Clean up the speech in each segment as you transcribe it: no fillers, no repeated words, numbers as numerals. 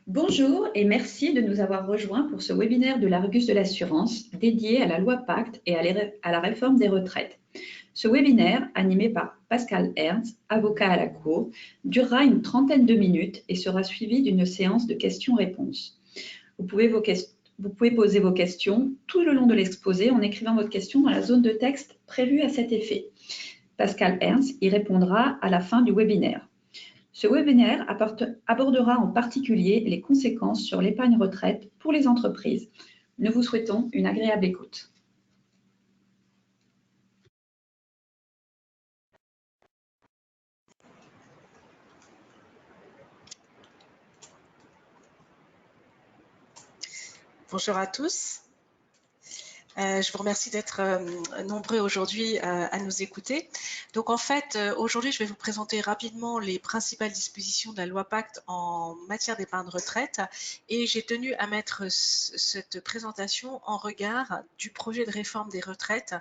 Bonjour et merci de nous avoir rejoints pour ce webinaire de l'Argus de l'assurance dédié à la loi Pacte et à la réforme des retraites. Ce webinaire, animé par Pascal Ernst, avocat à la Cour, durera une trentaine de minutes et sera suivi d'une séance de questions-réponses. Vous pouvez poser vos questions tout le long de l'exposé en écrivant votre question dans la zone de texte prévue à cet effet. Pascal Ernst y répondra à la fin du webinaire. Ce webinaire abordera en particulier les conséquences sur l'épargne retraite pour les entreprises. Nous vous souhaitons une agréable écoute. Bonjour à tous. Je vous remercie d'être nombreux aujourd'hui à nous écouter. Donc en fait, aujourd'hui, je vais vous présenter rapidement les principales dispositions de la loi Pacte en matière d'épargne retraite et j'ai tenu à mettre cette présentation en regard du projet de réforme des retraites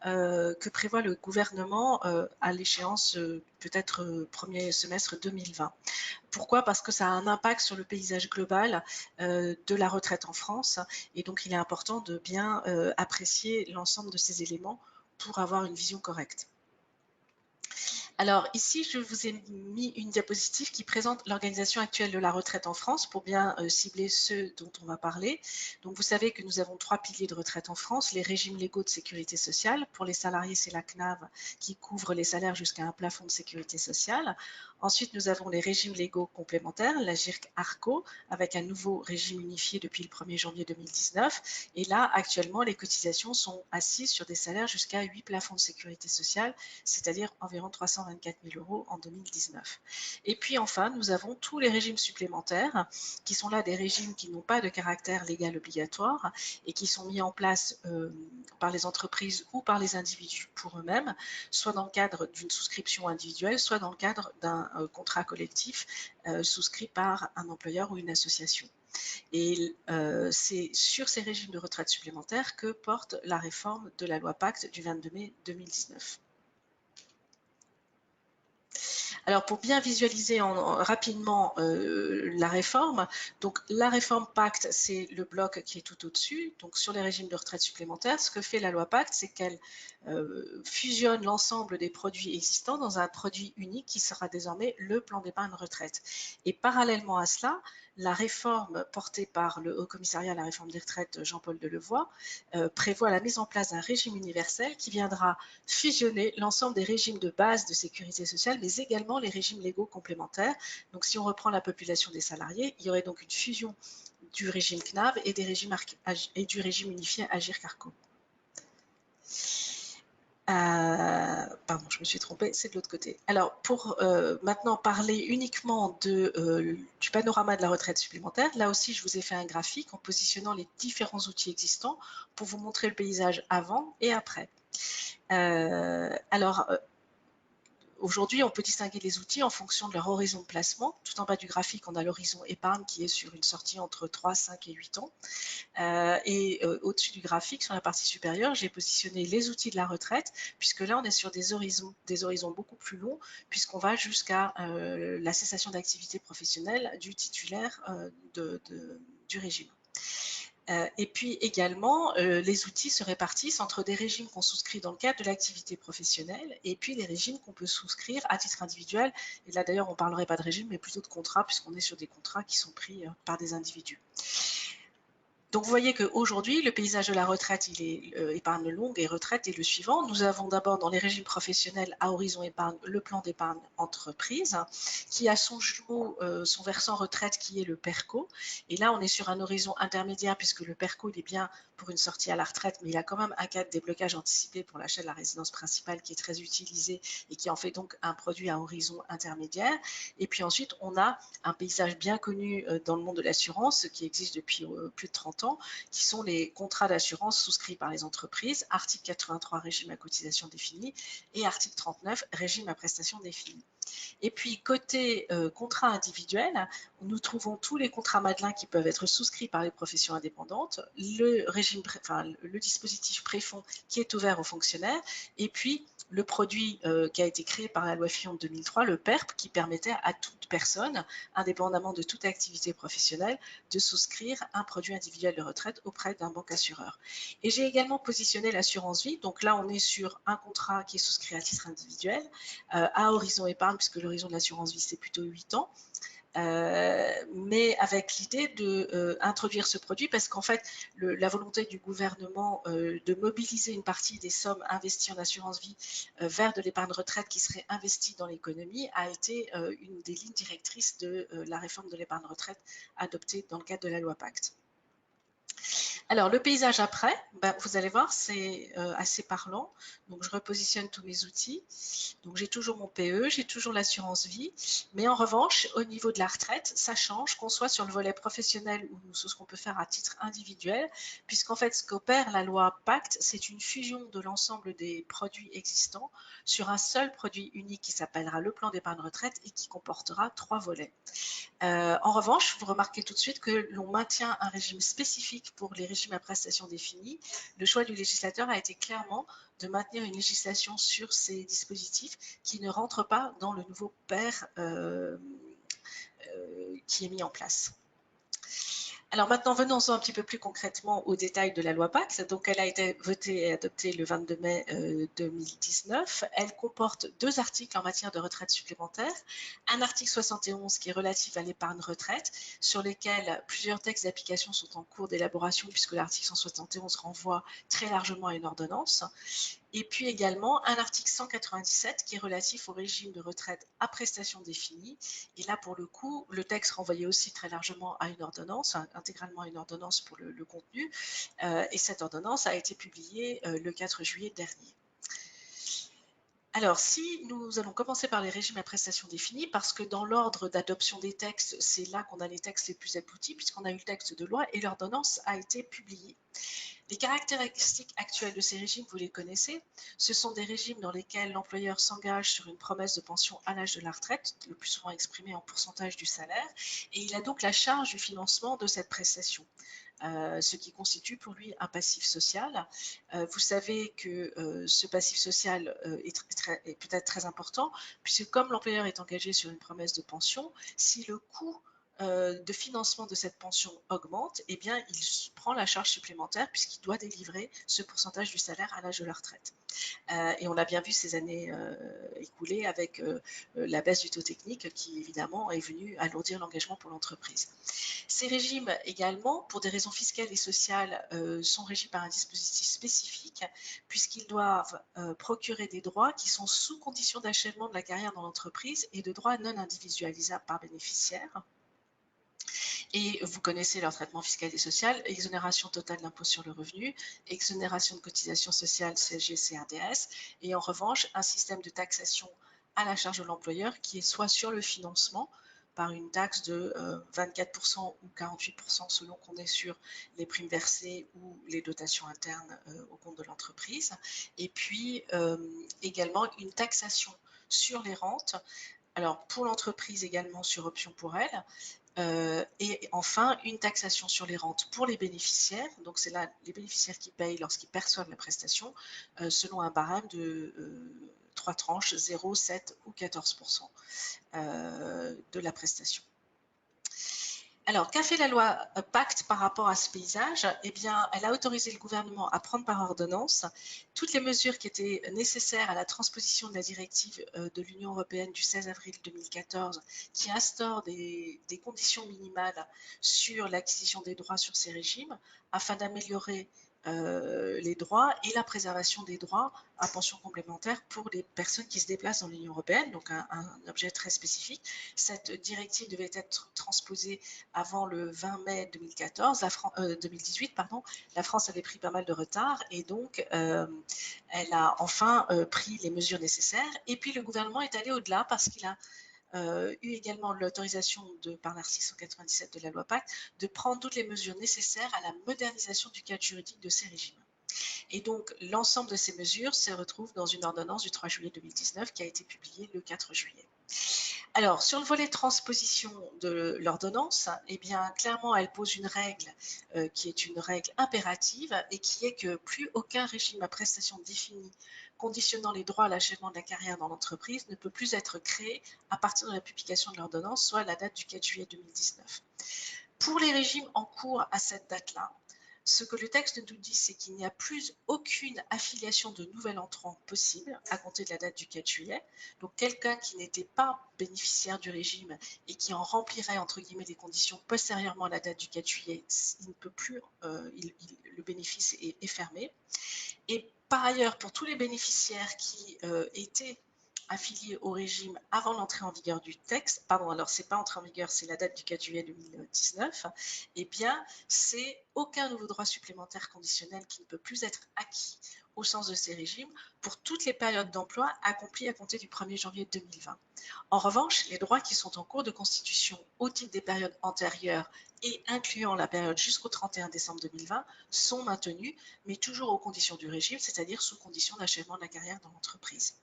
que prévoit le gouvernement à l'échéance peut-être premier semestre 2020. Pourquoi? Parce que ça a un impact sur le paysage global de la retraite en France et donc il est important de bien apprécier l'ensemble de ces éléments pour avoir une vision correcte. Alors ici, je vous ai mis une diapositive qui présente l'organisation actuelle de la retraite en France pour bien cibler ceux dont on va parler. Donc vous savez que nous avons 3 piliers de retraite en France, les régimes légaux de sécurité sociale. Pour les salariés, c'est la CNAV qui couvre les salaires jusqu'à un plafond de sécurité sociale. Ensuite, nous avons les régimes légaux complémentaires, la GIRC-ARCO, avec un nouveau régime unifié depuis le 1er janvier 2019. Et là, actuellement, les cotisations sont assises sur des salaires jusqu'à 8 plafonds de sécurité sociale, c'est-à-dire environ 324 000 € en 2019. Et puis enfin, nous avons tous les régimes supplémentaires qui sont là des régimes qui n'ont pas de caractère légal obligatoire et qui sont mis en place par les entreprises ou par les individus pour eux-mêmes, soit dans le cadre d'une souscription individuelle, soit dans le cadre d'un contrat collectif souscrit par un employeur ou une association. Et c'est sur ces régimes de retraite supplémentaires que porte la réforme de la loi Pacte du 22 mai 2019. Alors pour bien visualiser rapidement la réforme, donc la réforme Pacte, c'est le bloc qui est tout au-dessus. Donc sur les régimes de retraite supplémentaires, ce que fait la loi Pacte, c'est qu'elle fusionne l'ensemble des produits existants dans un produit unique qui sera désormais le plan d'épargne retraite. Et parallèlement à cela, la réforme portée par le Haut Commissariat à la réforme des retraites, Jean-Paul Delevoye, prévoit la mise en place d'un régime universel qui viendra fusionner l'ensemble des régimes de base de sécurité sociale, mais également les régimes légaux complémentaires. Donc si on reprend la population des salariés, il y aurait donc une fusion du régime CNAV et du régime unifié AGIRC-ARCO. Pardon, je me suis trompée, c'est de l'autre côté. Alors, pour maintenant parler uniquement du panorama de la retraite supplémentaire, là aussi, je vous ai fait un graphique en positionnant les différents outils existants pour vous montrer le paysage avant et après. Aujourd'hui, on peut distinguer les outils en fonction de leur horizon de placement. Tout en bas du graphique, on a l'horizon épargne qui est sur une sortie entre 3, 5 et 8 ans. Au-dessus du graphique, sur la partie supérieure, j'ai positionné les outils de la retraite, puisque là, on est sur des horizons beaucoup plus longs, puisqu'on va jusqu'à la cessation d'activité professionnelle du titulaire du régime. Et puis également, les outils se répartissent entre des régimes qu'on souscrit dans le cadre de l'activité professionnelle et puis des régimes qu'on peut souscrire à titre individuel. Et là d'ailleurs, on ne parlerait pas de régime, mais plutôt de contrat, puisqu'on est sur des contrats qui sont pris par des individus. Donc vous voyez qu'aujourd'hui, le paysage de la retraite, il est épargne longue et retraite est le suivant. Nous avons d'abord dans les régimes professionnels à horizon épargne le plan d'épargne entreprise qui a son jumeau, son versant retraite qui est le PERCO. Et là, on est sur un horizon intermédiaire puisque le PERCO, il est bien pour une sortie à la retraite, mais il a quand même un cas de déblocage anticipé pour l'achat de la résidence principale qui est très utilisé et qui en fait donc un produit à horizon intermédiaire. Et puis ensuite, on a un paysage bien connu dans le monde de l'assurance qui existe depuis plus de 30 ans, qui sont les contrats d'assurance souscrits par les entreprises, article 83 régime à cotisation définie et article 39 régime à prestation définie. Et puis, côté contrat individuel, nous trouvons tous les contrats Madelin qui peuvent être souscrits par les professions indépendantes, le dispositif préfonds qui est ouvert aux fonctionnaires, et puis le produit qui a été créé par la loi Fillon de 2003, le PERP, qui permettait à toute personne, indépendamment de toute activité professionnelle, de souscrire un produit individuel de retraite auprès d'un banque assureur. Et j'ai également positionné l'assurance vie. Donc là, on est sur un contrat qui est souscrit à titre individuel, à horizon épargne, puisque l'horizon de l'assurance vie, c'est plutôt 8 ans. Mais avec l'idée d'introduire ce produit parce qu'en fait, la volonté du gouvernement de mobiliser une partie des sommes investies en assurance vie vers de l'épargne retraite qui serait investie dans l'économie a été une des lignes directrices de la réforme de l'épargne retraite adoptée dans le cadre de la loi Pacte. Alors, le paysage après, vous allez voir, c'est assez parlant. Donc, je repositionne tous mes outils. Donc, j'ai toujours mon PE, j'ai toujours l'assurance vie. Mais en revanche, au niveau de la retraite, ça change, qu'on soit sur le volet professionnel ou sur ce qu'on peut faire à titre individuel, puisqu'en fait, ce qu'opère la loi Pacte, c'est une fusion de l'ensemble des produits existants sur un seul produit unique qui s'appellera le plan d'épargne retraite et qui comportera 3 volets. En revanche, vous remarquez tout de suite que l'on maintient un régime spécifique pour les régimes à prestations définies. Le choix du législateur a été clairement de maintenir une législation sur ces dispositifs qui ne rentrent pas dans le nouveau PER qui est mis en place. Alors maintenant, venons-en un petit peu plus concrètement aux détails de la loi Pacte. Donc, elle a été votée et adoptée le 22 mai 2019. Elle comporte 2 articles en matière de retraite supplémentaire. Un article 71 qui est relatif à l'épargne retraite, sur lesquels plusieurs textes d'application sont en cours d'élaboration puisque l'article 171 renvoie très largement à une ordonnance. Et puis également un article 197 qui est relatif au régime de retraite à prestations définies. Et là, pour le coup, le texte renvoyait aussi très largement à une ordonnance, intégralement à une ordonnance pour le contenu. Et cette ordonnance a été publiée le 4 juillet dernier. Alors, si nous allons commencer par les régimes à prestations définies, parce que dans l'ordre d'adoption des textes, c'est là qu'on a les textes les plus aboutis, puisqu'on a eu le texte de loi et l'ordonnance a été publiée. Les caractéristiques actuelles de ces régimes, vous les connaissez. Ce sont des régimes dans lesquels l'employeur s'engage sur une promesse de pension à l'âge de la retraite, le plus souvent exprimée en pourcentage du salaire, et il a donc la charge du financement de cette prestation. Ce qui constitue pour lui un passif social. Vous savez que ce passif social est peut-être très important, puisque comme l'employeur est engagé sur une promesse de pension, si le coût de financement de cette pension augmente, eh bien, il prend la charge supplémentaire puisqu'il doit délivrer ce pourcentage du salaire à l'âge de la retraite. Et on l'a bien vu ces années écoulées avec la baisse du taux technique qui, évidemment, est venue alourdir l'engagement pour l'entreprise. Ces régimes également, pour des raisons fiscales et sociales, sont régis par un dispositif spécifique puisqu'ils doivent procurer des droits qui sont sous condition d'achèvement de la carrière dans l'entreprise et de droits non individualisables par bénéficiaire. Et vous connaissez leur traitement fiscal et social, exonération totale d'impôt sur le revenu, exonération de cotisation sociale CSG, CRDS, et en revanche, un système de taxation à la charge de l'employeur qui est soit sur le financement, par une taxe de 24% ou 48% selon qu'on est sur les primes versées ou les dotations internes au compte de l'entreprise, et puis également une taxation sur les rentes, alors pour l'entreprise également sur option pour elle, et enfin, une taxation sur les rentes pour les bénéficiaires. Donc, c'est là les bénéficiaires qui payent lorsqu'ils perçoivent la prestation selon un barème de 3 tranches, 0, 7 ou 14% de la prestation. Alors, qu'a fait la loi Pacte par rapport à ce paysage? Eh bien, elle a autorisé le gouvernement à prendre par ordonnance toutes les mesures qui étaient nécessaires à la transposition de la directive de l'Union européenne du 16 avril 2014 qui instaure des conditions minimales sur l'acquisition des droits sur ces régimes afin d'améliorer les droits et la préservation des droits à pension complémentaire pour les personnes qui se déplacent dans l'Union européenne, donc un objet très spécifique. Cette directive devait être transposée avant le 20 mai 2018. La France avait pris pas mal de retard et donc elle a enfin pris les mesures nécessaires. Et puis le gouvernement est allé au-delà parce qu'il a eu également l'autorisation par l'article 197 de la loi Pacte de prendre toutes les mesures nécessaires à la modernisation du cadre juridique de ces régimes. Et donc, l'ensemble de ces mesures se retrouve dans une ordonnance du 3 juillet 2019 qui a été publiée le 4 juillet. Alors, sur le volet transposition de l'ordonnance, eh bien, clairement, elle pose une règle qui est une règle impérative et qui est que plus aucun régime à prestations définies conditionnant les droits à l'achèvement de la carrière dans l'entreprise ne peut plus être créé à partir de la publication de l'ordonnance, soit à la date du 4 juillet 2019. Pour les régimes en cours à cette date-là, ce que le texte nous dit, c'est qu'il n'y a plus aucune affiliation de nouvel entrant possible à compter de la date du 4 juillet. Donc quelqu'un qui n'était pas bénéficiaire du régime et qui en remplirait entre guillemets les conditions postérieurement à la date du 4 juillet, il ne peut plus, le bénéfice est fermé. Et par ailleurs, pour tous les bénéficiaires qui étaient affiliés au régime avant l'entrée en vigueur du texte, pardon, alors c'est pas entrée en vigueur, c'est la date du 4 juillet 2019, eh bien, c'est aucun nouveau droit supplémentaire conditionnel qui ne peut plus être acquis au sens de ces régimes pour toutes les périodes d'emploi accomplies à compter du 1er janvier 2020. En revanche, les droits qui sont en cours de constitution au titre des périodes antérieures et incluant la période jusqu'au 31 décembre 2020 sont maintenus, mais toujours aux conditions du régime, c'est-à-dire sous condition d'achèvement de la carrière dans l'entreprise.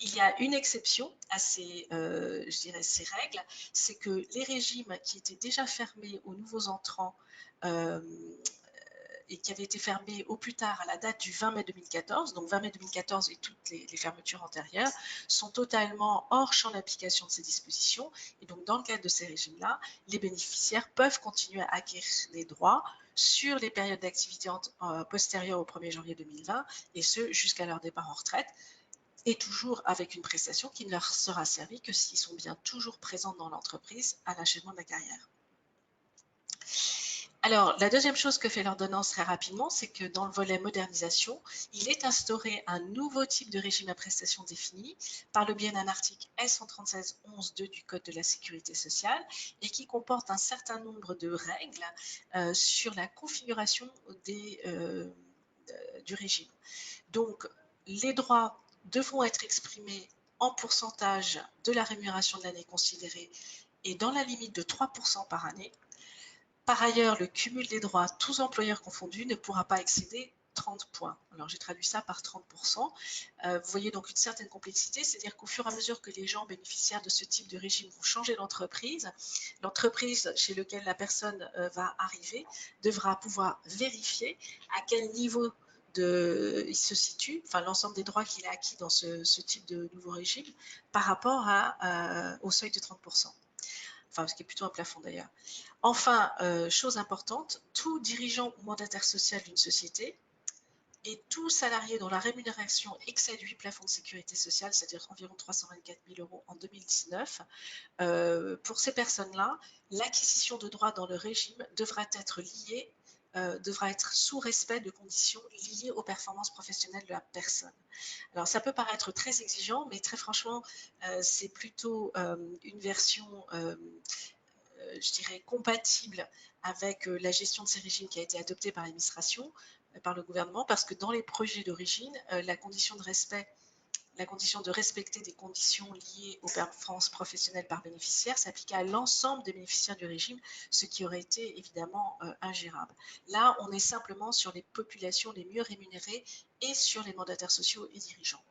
Il y a une exception à ces règles, c'est que les régimes qui étaient déjà fermés aux nouveaux entrants et qui avaient été fermés au plus tard à la date du 20 mai 2014, donc 20 mai 2014 et toutes les fermetures antérieures, sont totalement hors champ d'application de ces dispositions. Et donc, dans le cadre de ces régimes-là, les bénéficiaires peuvent continuer à acquérir des droits sur les périodes d'activité postérieures au 1er janvier 2020, et ce, jusqu'à leur départ en retraite, et toujours avec une prestation qui ne leur sera servie que s'ils sont bien toujours présents dans l'entreprise à l'achèvement de la carrière. Alors, la deuxième chose que fait l'ordonnance très rapidement, c'est que dans le volet modernisation, il est instauré un nouveau type de régime à prestations définies par le biais d'un article L136-11-2 du Code de la sécurité sociale et qui comporte un certain nombre de règles sur la configuration du régime. Donc, les droits devront être exprimés en pourcentage de la rémunération de l'année considérée et dans la limite de 3% par année. Par ailleurs, le cumul des droits, tous employeurs confondus, ne pourra pas excéder 30 points. Alors j'ai traduit ça par 30%. Vous voyez donc une certaine complexité, c'est-à-dire qu'au fur et à mesure que les gens bénéficiaires de ce type de régime vont changer d'entreprise, l'entreprise chez laquelle la personne va arriver devra pouvoir vérifier à quel niveau il se situe, enfin l'ensemble des droits qu'il a acquis dans ce type de nouveau régime par rapport au seuil de 30%. Enfin, ce qui est plutôt un plafond d'ailleurs. Enfin, chose importante, tout dirigeant ou mandataire social d'une société et tout salarié dont la rémunération excède 8 plafonds de sécurité sociale, c'est-à-dire environ 324 000 € en 2019, pour ces personnes-là, l'acquisition de droits dans le régime devra être sous respect de conditions liées aux performances professionnelles de la personne. Alors ça peut paraître très exigeant, mais très franchement, c'est plutôt une version je dirais, compatible avec la gestion de ces régimes qui a été adoptée par l'administration, par le gouvernement, parce que dans les projets d'origine, la condition de respecter des conditions liées aux performances professionnelles par bénéficiaire s'appliquait à l'ensemble des bénéficiaires du régime, ce qui aurait été évidemment ingérable. Là, on est simplement sur les populations les mieux rémunérées et sur les mandataires sociaux et dirigeants.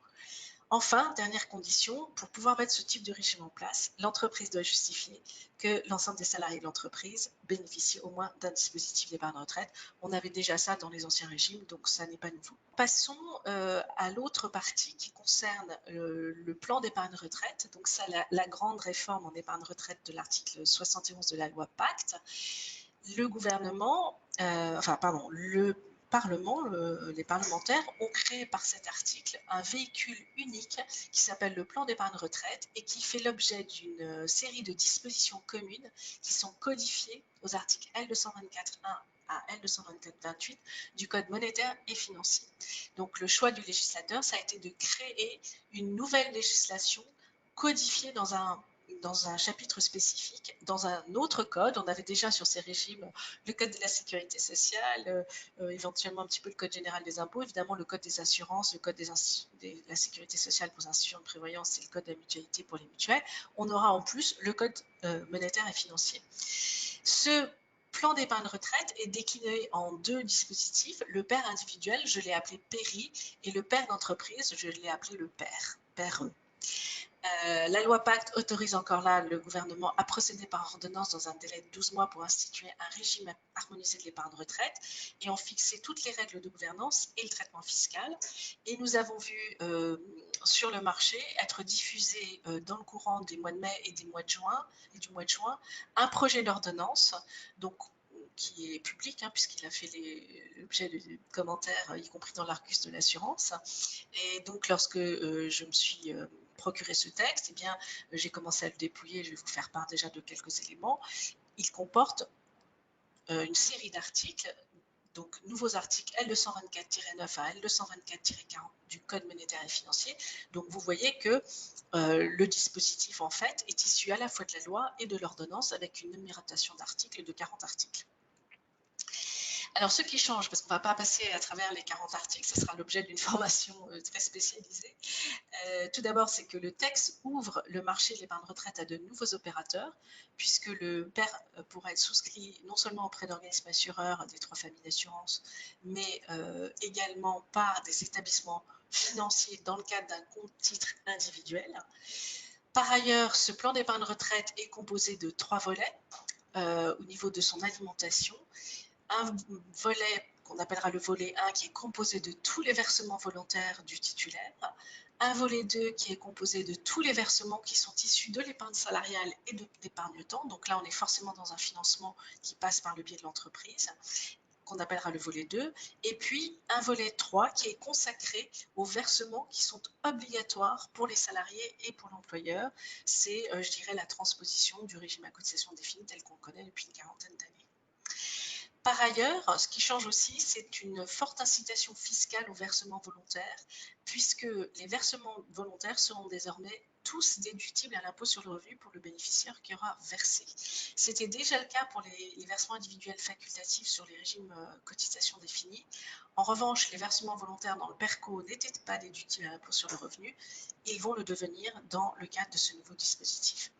Enfin, dernière condition, pour pouvoir mettre ce type de régime en place, l'entreprise doit justifier que l'ensemble des salariés de l'entreprise bénéficient au moins d'un dispositif d'épargne retraite. On avait déjà ça dans les anciens régimes, donc ça n'est pas nouveau. Passons à l'autre partie qui concerne le plan d'épargne retraite. Donc ça, la grande réforme en épargne retraite de l'article 71 de la loi Pacte. Le gouvernement, le Parlement, les parlementaires ont créé par cet article un véhicule unique qui s'appelle le plan d'épargne retraite et qui fait l'objet d'une série de dispositions communes qui sont codifiées aux articles L224.1 à L224.28 du Code monétaire et financier. Donc le choix du législateur, ça a été de créer une nouvelle législation codifiée dans un chapitre spécifique, dans un autre code. On avait déjà sur ces régimes le code de la sécurité sociale, éventuellement un petit peu le code général des impôts, évidemment le code des assurances, le code de la sécurité sociale pour les institutions de prévoyance et le code de la mutualité pour les mutuelles. On aura en plus le code monétaire et financier. Ce plan d'épargne retraite est décliné en deux dispositifs. Le PER individuel, je l'ai appelé PERI, et le PER d'entreprise, je l'ai appelé le PER, PERE. La loi Pacte autorise encore là le gouvernement à procéder par ordonnance dans un délai de 12 mois pour instituer un régime harmonisé de l'épargne retraite et en fixer toutes les règles de gouvernance et le traitement fiscal. Et nous avons vu sur le marché être diffusé dans le courant des mois de mai et du mois de juin un projet d'ordonnance, donc qui est public, hein, puisqu'il a fait l'objet de commentaires, y compris dans l'Argus de l'assurance. Et donc, lorsque je me suis procuré ce texte, eh bien, j'ai commencé à le dépouiller. Je vais vous faire part déjà de quelques éléments. Il comporte une série d'articles, donc nouveaux articles L224-9 à L224-40 du Code monétaire et financier. Donc, vous voyez que le dispositif, en fait, est issu à la fois de la loi et de l'ordonnance avec une numérotation d'articles de 40 articles. Alors, ce qui change, parce qu'on ne va pas passer à travers les 40 articles, ce sera l'objet d'une formation très spécialisée. Tout d'abord, c'est que le texte ouvre le marché de l'épargne retraite à de nouveaux opérateurs, puisque le PER pourra être souscrit non seulement auprès d'organismes assureurs des 3 familles d'assurance, mais également par des établissements financiers dans le cadre d'un compte titre individuel. Par ailleurs, ce plan d'épargne retraite est composé de 3 volets au niveau de son alimentation. Un volet qu'on appellera le volet 1 qui est composé de tous les versements volontaires du titulaire, un volet 2 qui est composé de tous les versements qui sont issus de l'épargne salariale et de l'épargne-temps. Donc là, on est forcément dans un financement qui passe par le biais de l'entreprise, qu'on appellera le volet 2, et puis un volet 3 qui est consacré aux versements qui sont obligatoires pour les salariés et pour l'employeur. C'est, je dirais, la transposition du régime à cotisation définie tel qu'on le connaît depuis une quarantaine d'années. Par ailleurs, ce qui change aussi, c'est une forte incitation fiscale au versement volontaire, puisque les versements volontaires seront désormais tous déductibles à l'impôt sur le revenu pour le bénéficiaire qui aura versé. C'était déjà le cas pour les versements individuels facultatifs sur les régimes cotisation définie. En revanche, les versements volontaires dans le PERCO n'étaient pas déductibles à l'impôt sur le revenu. Ils vont le devenir dans le cadre de ce nouveau dispositif.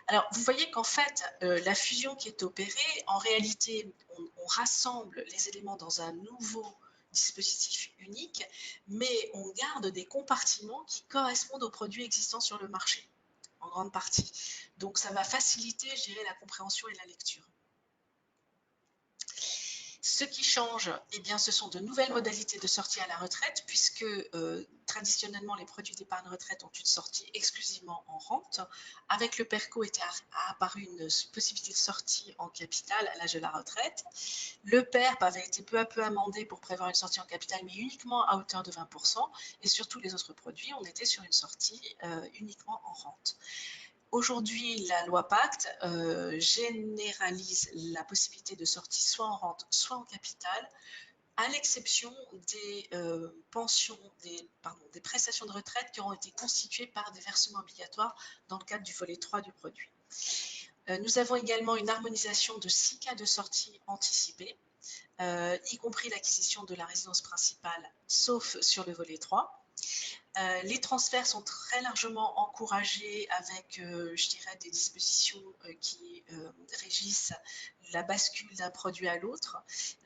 Alors, vous voyez qu'en fait, la fusion qui est opérée, en réalité, on rassemble les éléments dans un nouveau dispositif unique, mais on garde des compartiments qui correspondent aux produits existants sur le marché, en grande partie. Donc, ça va faciliter, je dirais, la compréhension et la lecture. Ce qui change, eh bien, ce sont de nouvelles modalités de sortie à la retraite, puisque traditionnellement, les produits d'épargne retraite ont une sortie exclusivement en rente. Avec le PERCO a apparu une possibilité de sortie en capital à l'âge de la retraite. Le PERP avait été peu à peu amendé pour prévoir une sortie en capital, mais uniquement à hauteur de 20%. Et sur tous les autres produits, on était sur une sortie uniquement en rente. Aujourd'hui, la loi Pacte généralise la possibilité de sortie soit en rente, soit en capital, à l'exception des pensions, des prestations de retraite qui auront été constituées par des versements obligatoires dans le cadre du volet 3 du produit. Nous avons également une harmonisation de 6 cas de sortie anticipée, y compris l'acquisition de la résidence principale, sauf sur le volet 3. Les transferts sont très largement encouragés avec, je dirais, des dispositions qui régissent la bascule d'un produit à l'autre,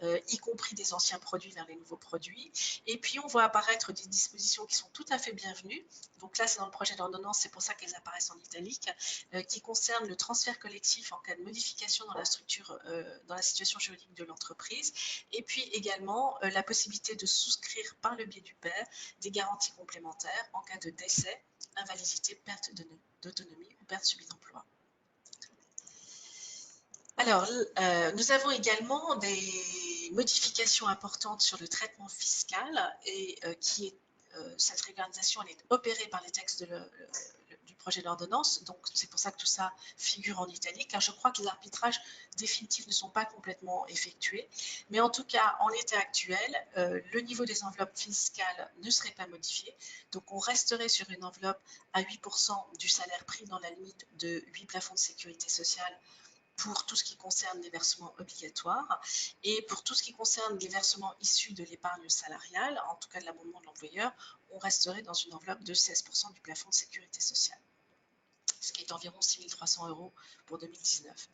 y compris des anciens produits vers les nouveaux produits. Et puis, on voit apparaître des dispositions qui sont tout à fait bienvenues. Donc là, c'est dans le projet d'ordonnance, c'est pour ça qu'elles apparaissent en italique, qui concernent le transfert collectif en cas de modification dans la structure, dans la situation juridique de l'entreprise. Et puis également, la possibilité de souscrire par le biais du PER des garanties complémentaires en cas de décès, invalidité, perte d'autonomie ou perte subie d'emploi. Alors, nous avons également des modifications importantes sur le traitement fiscal et cette régularisation elle est opérée par les textes du projet d'ordonnance, donc c'est pour ça que tout ça figure en italique, car je crois que les arbitrages définitifs ne sont pas complètement effectués, mais en tout cas, en l'état actuel, le niveau des enveloppes fiscales ne serait pas modifié, donc on resterait sur une enveloppe à 8% du salaire pris dans la limite de 8 plafonds de sécurité sociale pour tout ce qui concerne les versements obligatoires et pour tout ce qui concerne les versements issus de l'épargne salariale, en tout cas de l'abondement de l'employeur, on resterait dans une enveloppe de 16% du plafond de sécurité sociale, ce qui est environ 6 300 € pour 2019.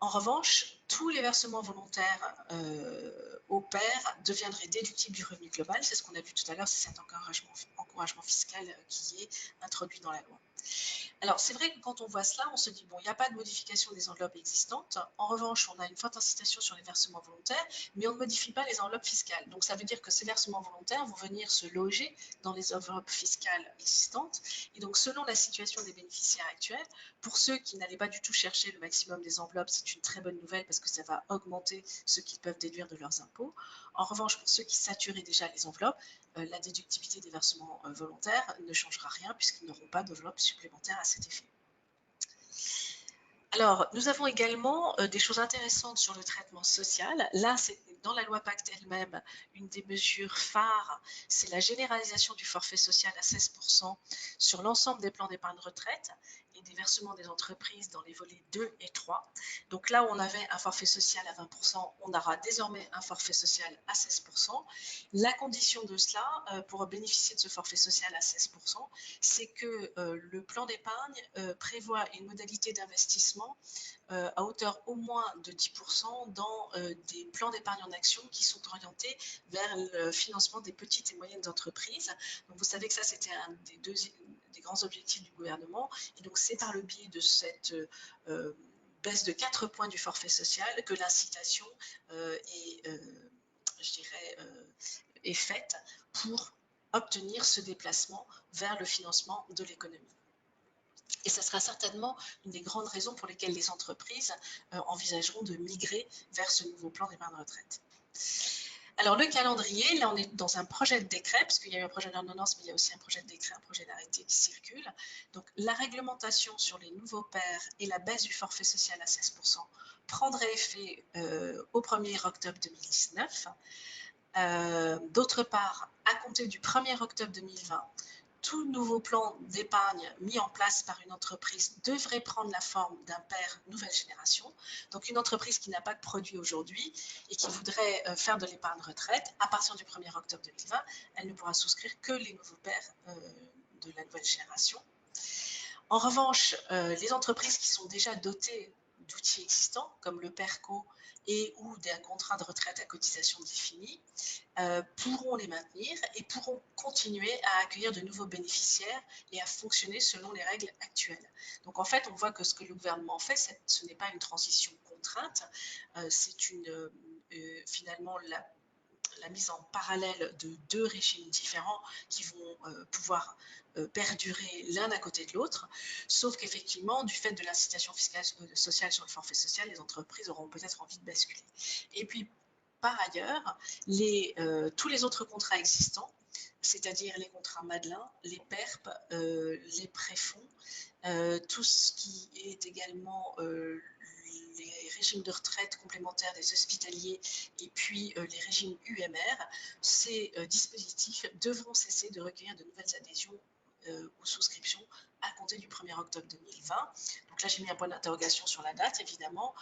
En revanche, tous les versements volontaires au pair deviendraient déductibles du revenu global. C'est ce qu'on a vu tout à l'heure, c'est cet encouragement fiscal qui est introduit dans la loi. Alors, c'est vrai que quand on voit cela, on se dit, bon, il n'y a pas de modification des enveloppes existantes. En revanche, on a une forte incitation sur les versements volontaires, mais on ne modifie pas les enveloppes fiscales. Donc, ça veut dire que ces versements volontaires vont venir se loger dans les enveloppes fiscales existantes. Et donc, selon la situation des bénéficiaires actuels, pour ceux qui n'allaient pas du tout chercher le maximum des enveloppes, c'est une très bonne nouvelle parce que ça va augmenter ce qu'ils peuvent déduire de leurs impôts. En revanche, pour ceux qui saturaient déjà les enveloppes, la déductibilité des versements volontaires ne changera rien puisqu'ils n'auront pas d'enveloppe supplémentaire à cet effet. Alors, nous avons également des choses intéressantes sur le traitement social. Là, c'est dans la loi Pacte elle-même, une des mesures phares, c'est la généralisation du forfait social à 16% sur l'ensemble des plans d'épargne retraite et des versements des entreprises dans les volets 2 et 3. Donc là où on avait un forfait social à 20%, on aura désormais un forfait social à 16%. La condition de cela, pour bénéficier de ce forfait social à 16%, c'est que le plan d'épargne prévoit une modalité d'investissement à hauteur au moins de 10% dans des plans d'épargne en action qui sont orientés vers le financement des petites et moyennes entreprises. Donc vous savez que ça, c'était un des grands objectifs du gouvernement. Et donc c'est par le biais de cette baisse de 4 points du forfait social que l'incitation est faite pour obtenir ce déplacement vers le financement de l'économie. Et ça sera certainement une des grandes raisons pour lesquelles les entreprises envisageront de migrer vers ce nouveau plan d'épargne retraite. Alors le calendrier, là on est dans un projet de décret, parce qu'il y a eu un projet d'ordonnance, mais il y a aussi un projet de décret, un projet d'arrêté qui circule. Donc la réglementation sur les nouveaux pairs et la baisse du forfait social à 16% prendrait effet au 1er octobre 2019. D'autre part, à compter du 1er octobre 2020, tout nouveau plan d'épargne mis en place par une entreprise devrait prendre la forme d'un pair nouvelle génération. Donc une entreprise qui n'a pas de produit aujourd'hui et qui voudrait faire de l'épargne retraite, à partir du 1er octobre 2020, elle ne pourra souscrire que les nouveaux pairs de la nouvelle génération. En revanche, les entreprises qui sont déjà dotées d'outils existants, comme le PERCO et ou d'un contrat de retraite à cotisation définie, pourront les maintenir et pourront continuer à accueillir de nouveaux bénéficiaires et à fonctionner selon les règles actuelles. Donc en fait, on voit que ce que le gouvernement fait, ce n'est pas une transition contrainte, c'est finalement la mise en parallèle de deux régimes différents qui vont pouvoir perdurer l'un à côté de l'autre, sauf qu'effectivement, du fait de l'incitation fiscale sociale sur le forfait social, les entreprises auront peut-être envie de basculer. Et puis, par ailleurs, tous les autres contrats existants, c'est-à-dire les contrats Madelin, les PERP, les préfonds, tout ce qui est également les régimes de retraite complémentaires des hospitaliers et puis les régimes UMR, ces dispositifs devront cesser de recueillir de nouvelles adhésions ou souscriptions à compter du 1er octobre 2020. Donc là, j'ai mis un point d'interrogation sur la date, évidemment.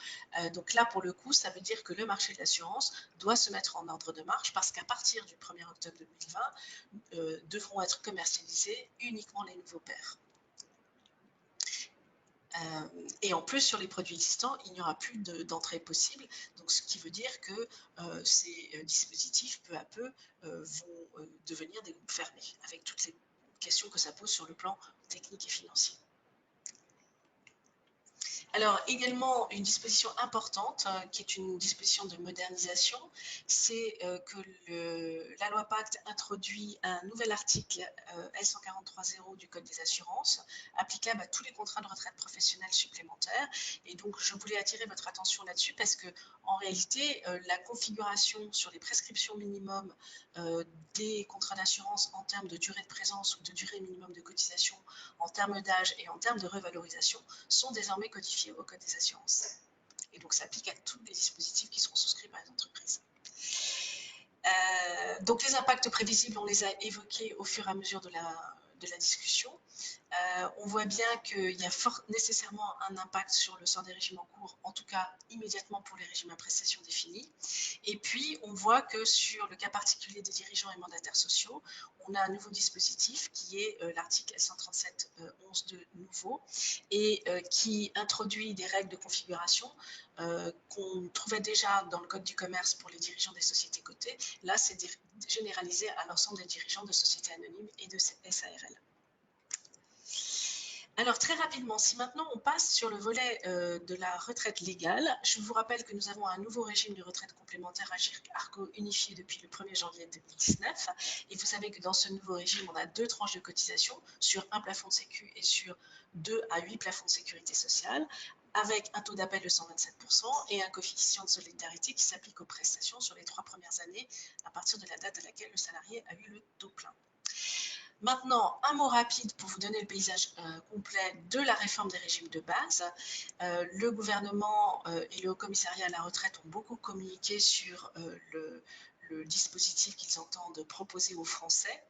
Donc là, pour le coup, ça veut dire que le marché de l'assurance doit se mettre en ordre de marche parce qu'à partir du 1er octobre 2020, devront être commercialisés uniquement les nouveaux pairs. Et en plus, sur les produits existants, il n'y aura plus d'entrée possible, donc ce qui veut dire que ces dispositifs, peu à peu, vont devenir des groupes fermés, avec toutes les questions que ça pose sur le plan technique et financier. Alors également une disposition importante qui est une disposition de modernisation, c'est que la loi Pacte introduit un nouvel article L143.0 du Code des assurances applicable à tous les contrats de retraite professionnelle supplémentaires. Et donc je voulais attirer votre attention là-dessus parce que en réalité la configuration sur les prescriptions minimum des contrats d'assurance en termes de durée de présence ou de durée minimum de cotisation, en termes d'âge et en termes de revalorisation sont désormais codifiés au Code des assurances. Et donc, ça applique à tous les dispositifs qui seront souscrits par les entreprises. Donc, les impacts prévisibles, on les a évoqués au fur et à mesure de la discussion. On voit bien qu'il y a nécessairement un impact sur le sort des régimes en cours, en tout cas immédiatement pour les régimes à prestations définies. Et puis, on voit que sur le cas particulier des dirigeants et mandataires sociaux, on a un nouveau dispositif qui est l'article L137.11 de nouveau et qui introduit des règles de configuration qu'on trouvait déjà dans le Code du commerce pour les dirigeants des sociétés cotées. Là, c'est généralisé à l'ensemble des dirigeants de sociétés anonymes et de SARL. Alors très rapidement, si maintenant on passe sur le volet de la retraite légale, je vous rappelle que nous avons un nouveau régime de retraite complémentaire ARCO unifié depuis le 1er janvier 2019. Et vous savez que dans ce nouveau régime, on a 2 tranches de cotisation sur un plafond de sécu et sur 2 à 8 plafonds de sécurité sociale, avec un taux d'appel de 127% et un coefficient de solidarité qui s'applique aux prestations sur les 3 premières années à partir de la date à laquelle le salarié a eu le taux plein. Maintenant, un mot rapide pour vous donner le paysage complet de la réforme des régimes de base. Le gouvernement et le Haut Commissariat à la retraite ont beaucoup communiqué sur le dispositif qu'ils entendent proposer aux Français.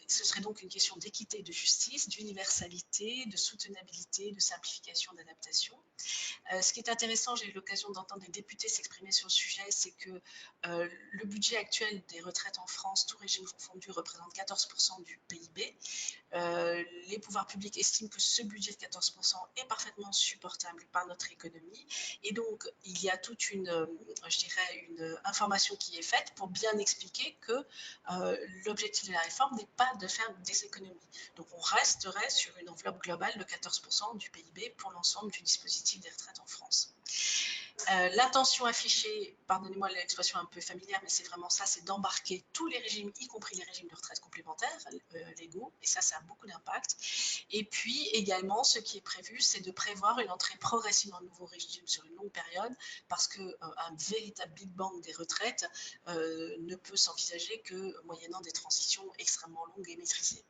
Ce serait donc une question d'équité et de justice, d'universalité, de soutenabilité, de simplification, d'adaptation. Ce qui est intéressant, j'ai eu l'occasion d'entendre des députés s'exprimer sur le sujet, c'est que le budget actuel des retraites en France, tout régime confondu, représente 14% du PIB. Les pouvoirs publics estiment que ce budget de 14% est parfaitement supportable par notre économie. Et donc, il y a toute une, je dirais, une information qui est faite pour bien expliquer que l'objectif de la réforme n'est pas de faire des économies. Donc, on resterait sur une enveloppe globale de 14% du PIB pour l'ensemble du dispositif des retraites en France. L'intention affichée, pardonnez-moi l'expression un peu familière, mais c'est vraiment ça, c'est d'embarquer tous les régimes, y compris les régimes de retraite complémentaires légaux, et ça a beaucoup d'impact. Et puis également, ce qui est prévu, c'est de prévoir une entrée progressive dans le nouveau régime sur une longue période, parce qu'un véritable Big Bang des retraites ne peut s'envisager que moyennant des transitions extrêmement longues et maîtrisées.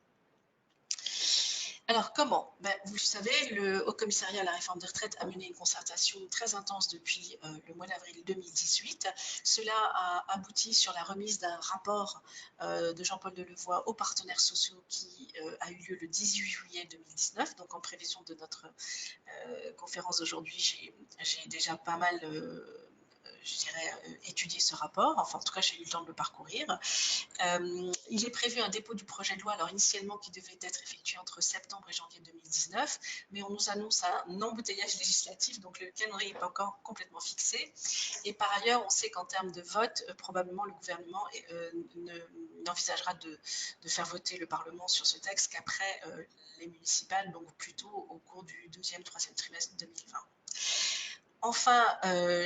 Alors comment? Vous le savez, le Haut Commissariat à la réforme des retraites a mené une concertation très intense depuis le mois d'avril 2018. Cela a abouti sur la remise d'un rapport de Jean-Paul Delevoye aux partenaires sociaux qui a eu lieu le 18 juillet 2019. Donc en prévision de notre conférence d'aujourd'hui, j'ai déjà pas mal je dirais, étudier ce rapport. Enfin, en tout cas, j'ai eu le temps de le parcourir. Il est prévu un dépôt du projet de loi, alors initialement qui devait être effectué entre septembre et janvier 2019, mais on nous annonce un embouteillage législatif, donc le calendrier n'est pas encore complètement fixé. Et par ailleurs, on sait qu'en termes de vote, probablement le gouvernement n'envisagera de faire voter le Parlement sur ce texte qu'après les municipales, donc plutôt au cours du 2e, 3e trimestre 2020. Enfin,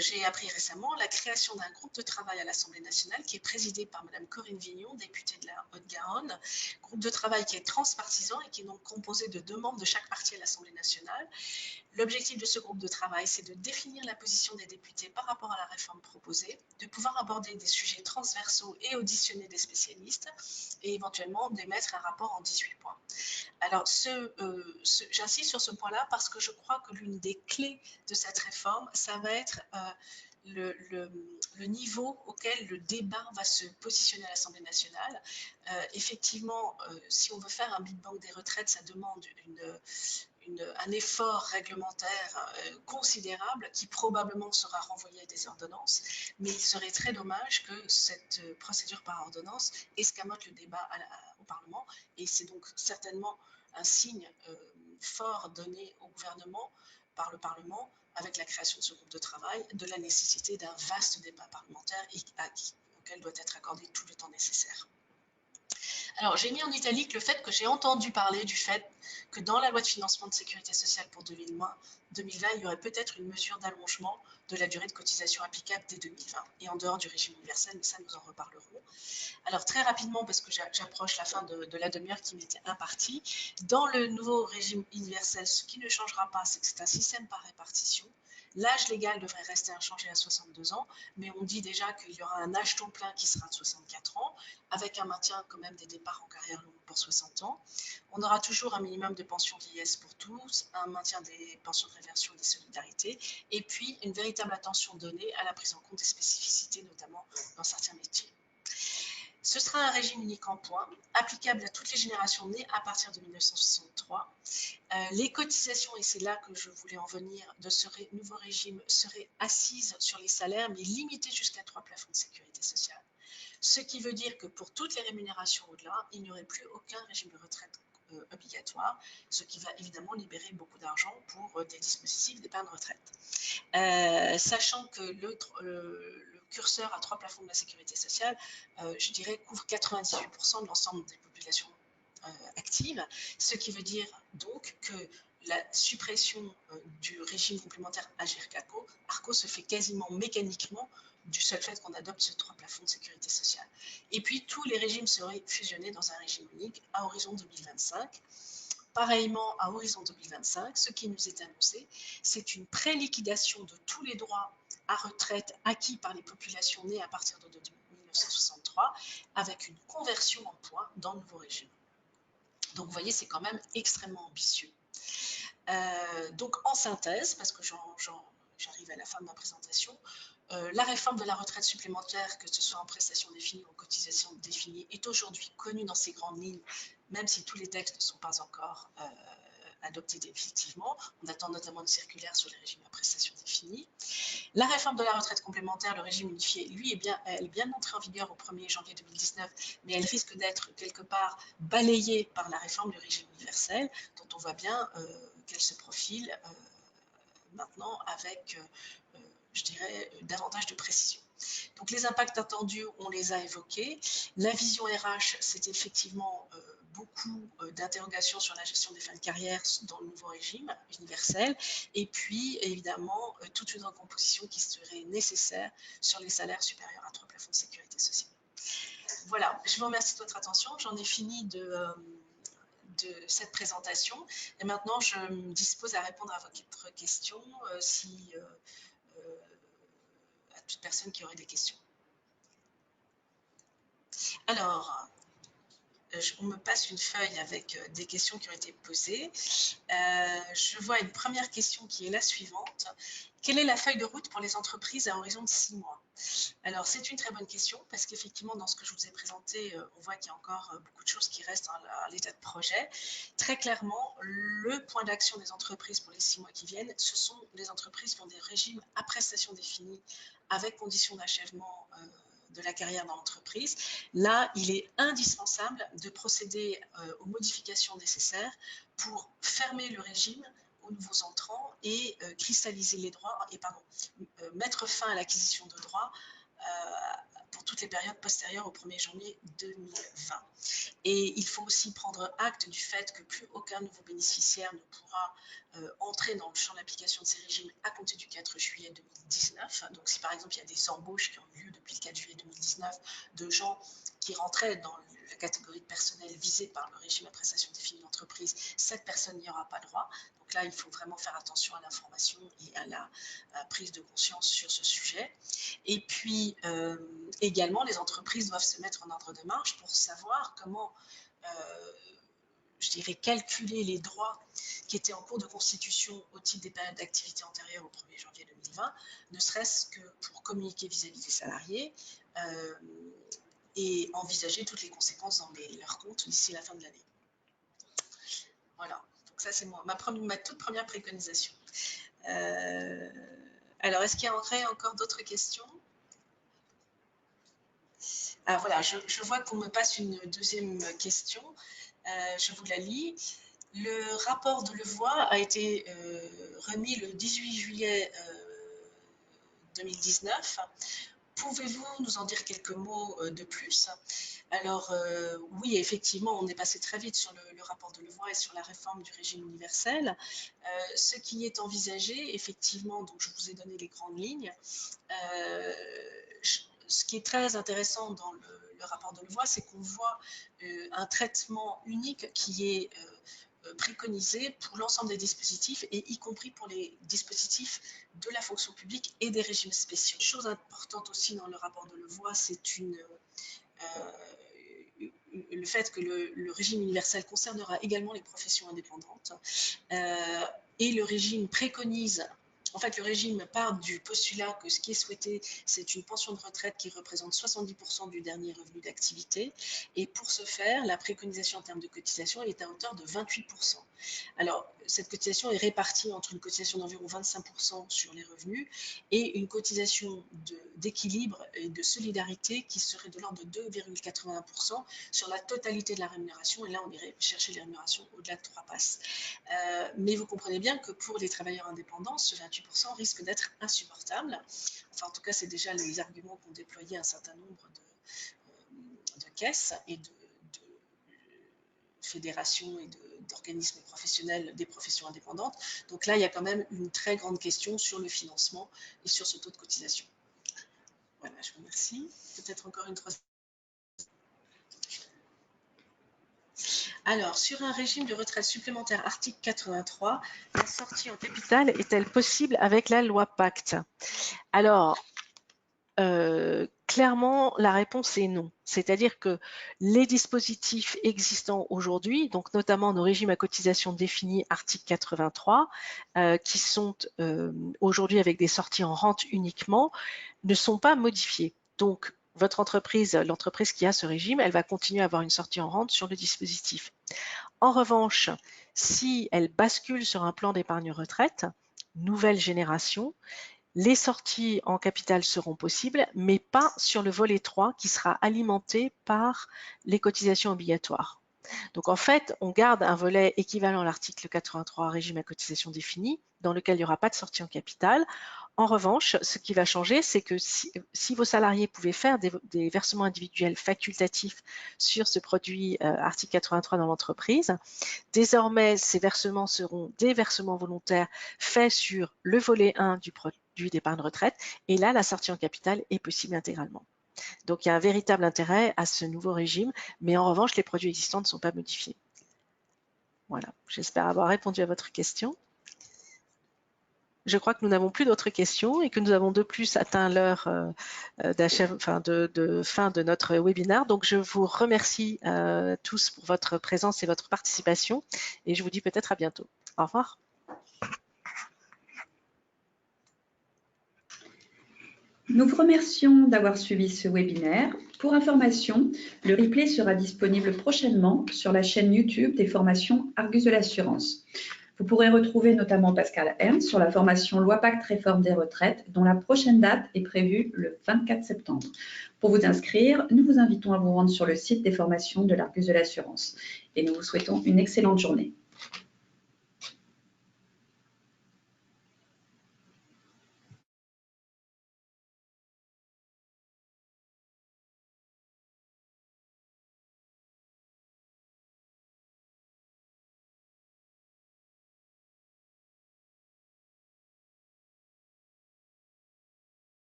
j'ai appris récemment la création d'un groupe de travail à l'Assemblée nationale qui est présidé par Madame Corinne Vignon, députée de la Haute-Garonne, groupe de travail qui est transpartisan et qui est donc composé de 2 membres de chaque parti à l'Assemblée nationale. L'objectif de ce groupe de travail, c'est de définir la position des députés par rapport à la réforme proposée, de pouvoir aborder des sujets transversaux et auditionner des spécialistes, et éventuellement d'émettre un rapport en 18 points. Alors, j'insiste sur ce point-là parce que je crois que l'une des clés de cette réforme, ça va être le niveau auquel le débat va se positionner à l'Assemblée nationale. Effectivement, si on veut faire un Big Bang des retraites, ça demande un effort réglementaire considérable qui probablement sera renvoyé à des ordonnances, mais il serait très dommage que cette procédure par ordonnance escamote le débat au Parlement, et c'est donc certainement un signe fort donné au gouvernement par le Parlement avec la création de ce groupe de travail, de la nécessité d'un vaste débat parlementaire auquel doit être accordé tout le temps nécessaire. Alors, j'ai mis en italique le fait que j'ai entendu parler du fait que dans la loi de financement de sécurité sociale pour 2020, il y aurait peut-être une mesure d'allongement de la durée de cotisation applicable dès 2020 et en dehors du régime universel, mais ça, nous en reparlerons. Alors, très rapidement, parce que j'approche la fin de la demi-heure qui m'était impartie, dans le nouveau régime universel, ce qui ne changera pas, c'est que c'est un système par répartition. L'âge légal devrait rester inchangé à 62 ans, mais on dit déjà qu'il y aura un âge taux plein qui sera de 64 ans, avec un maintien quand même des départs en carrière longue pour 60 ans. On aura toujours un minimum de pension vieillesse pour tous, un maintien des pensions de réversion et des solidarités, et puis une véritable attention donnée à la prise en compte des spécificités, notamment dans certains métiers. Ce sera un régime unique en points, applicable à toutes les générations nées à partir de 1963. Les cotisations, et c'est là que je voulais en venir, de ce nouveau régime seraient assises sur les salaires, mais limitées jusqu'à 3 plafonds de sécurité sociale. Ce qui veut dire que pour toutes les rémunérations au-delà, il n'y aurait plus aucun régime de retraite obligatoire, ce qui va évidemment libérer beaucoup d'argent pour des dispositifs d'épargne retraite. Sachant que le curseur à 3 plafonds de la sécurité sociale, je dirais, couvre 98% de l'ensemble des populations actives, ce qui veut dire donc que la suppression du régime complémentaire AGIRC-ARCO se fait quasiment mécaniquement du seul fait qu'on adopte ce 3 plafonds de sécurité sociale. Et puis tous les régimes seraient fusionnés dans un régime unique à horizon 2025. Pareillement, à horizon 2025, ce qui nous est annoncé, c'est une pré-liquidation de tous les droits à retraite acquis par les populations nées à partir de 1963, avec une conversion en points dans le nouveau régime. Donc vous voyez, c'est quand même extrêmement ambitieux. Donc en synthèse, parce que j'arrive à la fin de ma présentation, la réforme de la retraite supplémentaire, que ce soit en prestations définies ou en cotisations définies, est aujourd'hui connue dans ses grandes lignes, même si tous les textes ne sont pas encore adoptés définitivement. On attend notamment une circulaire sur les régimes à prestations définies. La réforme de la retraite complémentaire, le régime unifié, lui, elle est bien entrée en vigueur au 1er janvier 2019, mais elle risque d'être quelque part balayée par la réforme du régime universel, dont on voit bien qu'elle se profile maintenant avec, je dirais, davantage de précision. Donc les impacts attendus, on les a évoqués. La vision RH, c'est effectivement beaucoup d'interrogations sur la gestion des fins de carrière dans le nouveau régime universel, et puis évidemment toute une recomposition qui serait nécessaire sur les salaires supérieurs à 3 plafonds de sécurité sociale. Voilà, je vous remercie de votre attention. J'en ai fini de cette présentation, et maintenant je me dispose à répondre à votre questions à toute personne qui aurait des questions. Alors, on me passe une feuille avec des questions qui ont été posées. Je vois une première question qui est la suivante. Quelle est la feuille de route pour les entreprises à horizon de 6 mois? Alors, c'est une très bonne question parce qu'effectivement, dans ce que je vous ai présenté, on voit qu'il y a encore beaucoup de choses qui restent à l'état de projet. Très clairement, le point d'action des entreprises pour les 6 mois qui viennent, ce sont les entreprises qui ont des régimes à prestations définies avec conditions d'achèvement de la carrière dans l'entreprise. Là, il est indispensable de procéder aux modifications nécessaires pour fermer le régime aux nouveaux entrants et cristalliser les droits et mettre fin à l'acquisition de droits pour toutes les périodes postérieures au 1er janvier 2020. Et il faut aussi prendre acte du fait que plus aucun nouveau bénéficiaire ne pourra entrer dans le champ d'application de ces régimes à compter du 4 juillet 2019. Donc si par exemple il y a des embauches qui ont eu lieu depuis le 4 juillet 2019 de gens qui rentraient dans la catégorie de personnel visée par le régime à prestations définies d'entreprise, cette personne n'y aura pas droit. Donc là, il faut vraiment faire attention à l'information et à la prise de conscience sur ce sujet. Et puis, également, les entreprises doivent se mettre en ordre de marche pour savoir comment, je dirais, calculer les droits qui étaient en cours de constitution au titre des périodes d'activité antérieures au 1er janvier 2020, ne serait-ce que pour communiquer vis-à-vis des salariés et envisager toutes les conséquences dans leurs comptes d'ici la fin de l'année. Voilà, donc ça c'est ma toute première préconisation. Alors, est-ce qu'il y aurait encore d'autres questions? Ah voilà, je vois qu'on me passe une deuxième question. Je vous la lis. Le rapport de Levoy a été remis le 18 juillet 2019. Pouvez-vous nous en dire quelques mots de plus? Alors oui, effectivement, on est passé très vite sur le rapport de Levoy et sur la réforme du régime universel. Ce qui est envisagé, effectivement, donc je vous ai donné les grandes lignes. Ce qui est très intéressant dans le rapport de Levoy, c'est qu'on voit un traitement unique qui est préconisé pour l'ensemble des dispositifs et y compris pour les dispositifs de la fonction publique et des régimes spéciaux. Une chose importante aussi dans le rapport de Levoy, c'est le fait que le régime universel concernera également les professions indépendantes et le régime préconise En fait, le régime part du postulat que ce qui est souhaité, c'est une pension de retraite qui représente 70% du dernier revenu d'activité. Et pour ce faire, la préconisation en termes de cotisation est à hauteur de 28%. Alors, cette cotisation est répartie entre une cotisation d'environ 25% sur les revenus et une cotisation d'équilibre et de solidarité qui serait de l'ordre de 2,81% sur la totalité de la rémunération. Et là, on irait chercher les rémunérations au-delà de 3 passes. Mais vous comprenez bien que pour les travailleurs indépendants, ce 28% risque d'être insupportable. Enfin, en tout cas, c'est déjà les arguments qu'ont déployé un certain nombre de caisses et de fédérations et d'organismes professionnels des professions indépendantes. Donc là, il y a quand même une très grande question sur le financement et sur ce taux de cotisation. Voilà, je vous remercie. Peut-être encore une troisième. Alors, sur un régime de retraite supplémentaire, article 83, la sortie en capital est-elle possible avec la loi Pacte? Alors, clairement, la réponse est non. C'est-à-dire que les dispositifs existants aujourd'hui, donc notamment nos régimes à cotisation définis, article 83, qui sont aujourd'hui avec des sorties en rente uniquement, ne sont pas modifiés. Donc, votre entreprise, l'entreprise qui a ce régime, elle va continuer à avoir une sortie en rente sur le dispositif. En revanche, si elle bascule sur un plan d'épargne retraite, nouvelle génération, les sorties en capital seront possibles, mais pas sur le volet 3 qui sera alimenté par les cotisations obligatoires. Donc en fait, on garde un volet équivalent à l'article 83 régime à cotisation définie, dans lequel il n'y aura pas de sortie en capital. En revanche, ce qui va changer, c'est que si vos salariés pouvaient faire des versements individuels facultatifs sur ce produit article 83 dans l'entreprise, désormais, ces versements seront des versements volontaires faits sur le volet 1 du produit d'épargne retraite, et là, la sortie en capital est possible intégralement. Donc, il y a un véritable intérêt à ce nouveau régime, mais en revanche, les produits existants ne sont pas modifiés. Voilà, j'espère avoir répondu à votre question. Je crois que nous n'avons plus d'autres questions et que nous avons de plus atteint l'heure de fin de notre webinaire. Donc, je vous remercie tous pour votre présence et votre participation et je vous dis peut-être à bientôt. Au revoir. Nous vous remercions d'avoir suivi ce webinaire. Pour information, le replay sera disponible prochainement sur la chaîne YouTube des formations Argus de l'assurance. Vous pourrez retrouver notamment Pascal Ernst sur la formation Loi Pacte Réforme des retraites, dont la prochaine date est prévue le 24 septembre. Pour vous inscrire, nous vous invitons à vous rendre sur le site des formations de l'Argus de l'assurance. Et nous vous souhaitons une excellente journée.